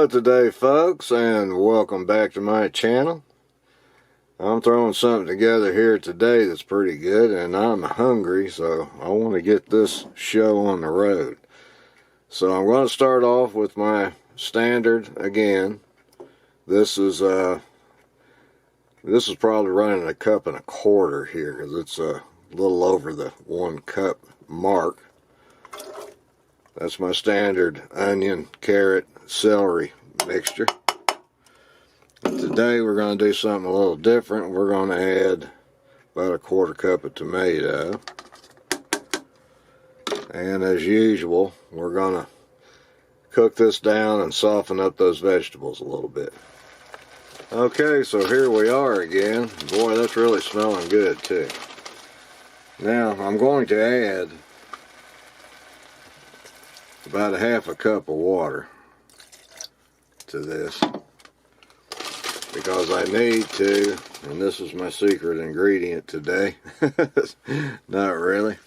Hello today, folks, and welcome back to my channel. I'm throwing something together here today that's pretty good, and I'm hungry, so I want to get this show on the road. So I'm going to start off with my standard again. This is probably running 1.25 cups here, because it's a little over the 1 cup mark. That's my standard onion, carrot, celery mixture. Today we're going to do something a little different. We're going to add about 1/4 cup of tomato. And as usual, we're going to cook this down and soften up those vegetables a little bit. Okay, so here we are again. Boy, that's really smelling good too. Now I'm going to add about 1/2 cup of water to this because I need to, and this is my secret ingredient today. Not really.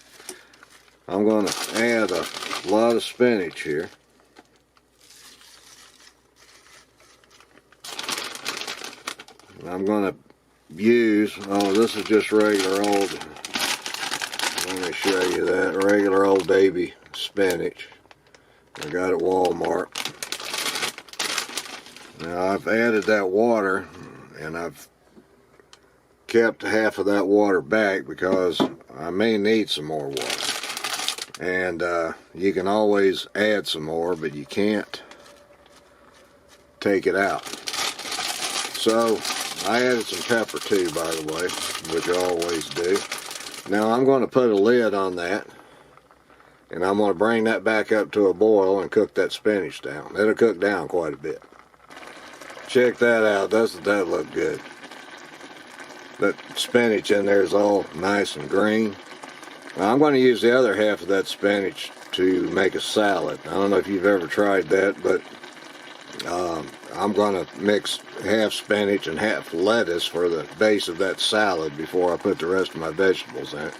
I'm going to add a lot of spinach here. And I'm going to use, this is just regular old, let me show you that, regular old baby spinach. I got at Walmart. Now I've added that water, and I've kept half of that water back because I may need some more water. And you can always add some more, but you can't take it out. So I added some pepper too, by the way, which I always do. Now I'm going to put a lid on that, and I'm going to bring that back up to a boil and cook that spinach down. It'll cook down quite a bit. Check that out. Doesn't that look good? That spinach in there is all nice and green. Now I'm going to use the other half of that spinach to make a salad. I don't know if you've ever tried that, but I'm going to mix half spinach and half lettuce for the base of that salad before I put the rest of my vegetables in it.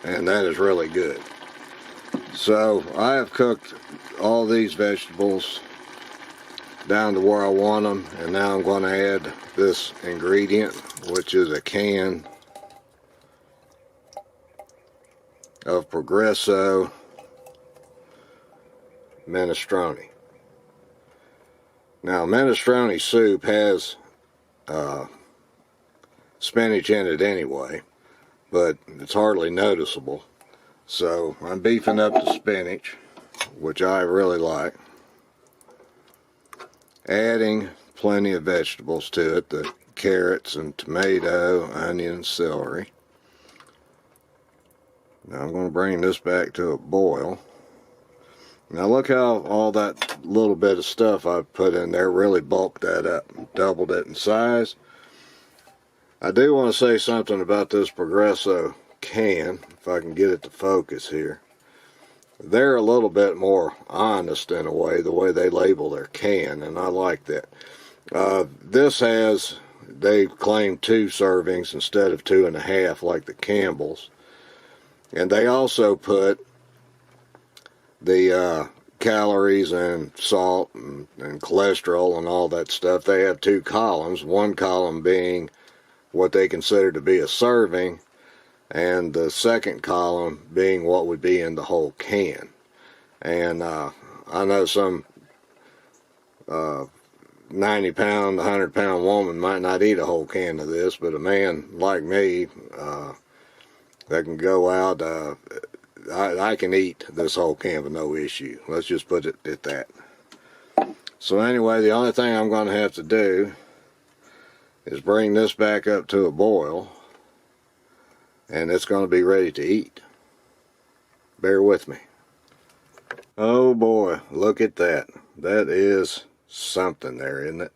And that is really good. So I have cooked all these vegetables down to where I want them, and now I'm going to add this ingredient, which is a can of Progresso Minestrone. Now minestrone soup has spinach in it anyway, but it's hardly noticeable. So I'm beefing up the spinach, which I really like. Adding plenty of vegetables to it, the carrots and tomato, onion, celery. Now I'm going to bring this back to a boil. Now look how all that little bit of stuff I've put in there really bulked that up, doubled it in size. I do want to say something about this Progresso can, if I can get it to focus here. They're a little bit more honest in a way, the way they label their can, and I like that. This has, they claim 2 servings instead of 2.5 like the Campbell's. And they also put the calories and salt and cholesterol and all that stuff. They have 2 columns, one column being what they consider to be a serving, and the second column being what would be in the whole can. And I know some 90-pound, 100-pound woman might not eat a whole can of this, but a man like me that can go out, I can eat this whole can with no issue. Let's just put it at that. So anyway, the only thing I'm going to have to do is bring this back up to a boil, and it's going to be ready to eat. Bear with me. Oh boy, look at that. That is something there, isn't it?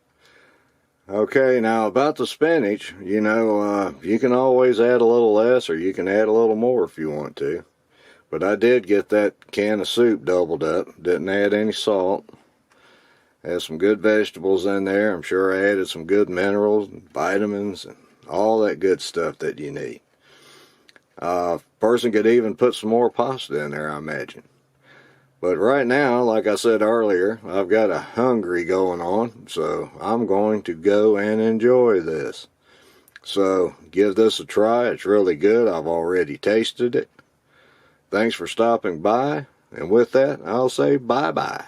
Okay, now about the spinach, you know, you can always add a little less or you can add a little more if you want to. But I did get that can of soup doubled up. Didn't add any salt. Had some good vegetables in there. I'm sure I added some good minerals and vitamins and all that good stuff that you need. Person could even put some more pasta in there, I imagine. But right now, like I said earlier, I've got a hungry going on, so I'm going to go and enjoy this. So give this a try. It's really good. I've already tasted it. Thanks for stopping by, and with that, I'll say bye-bye.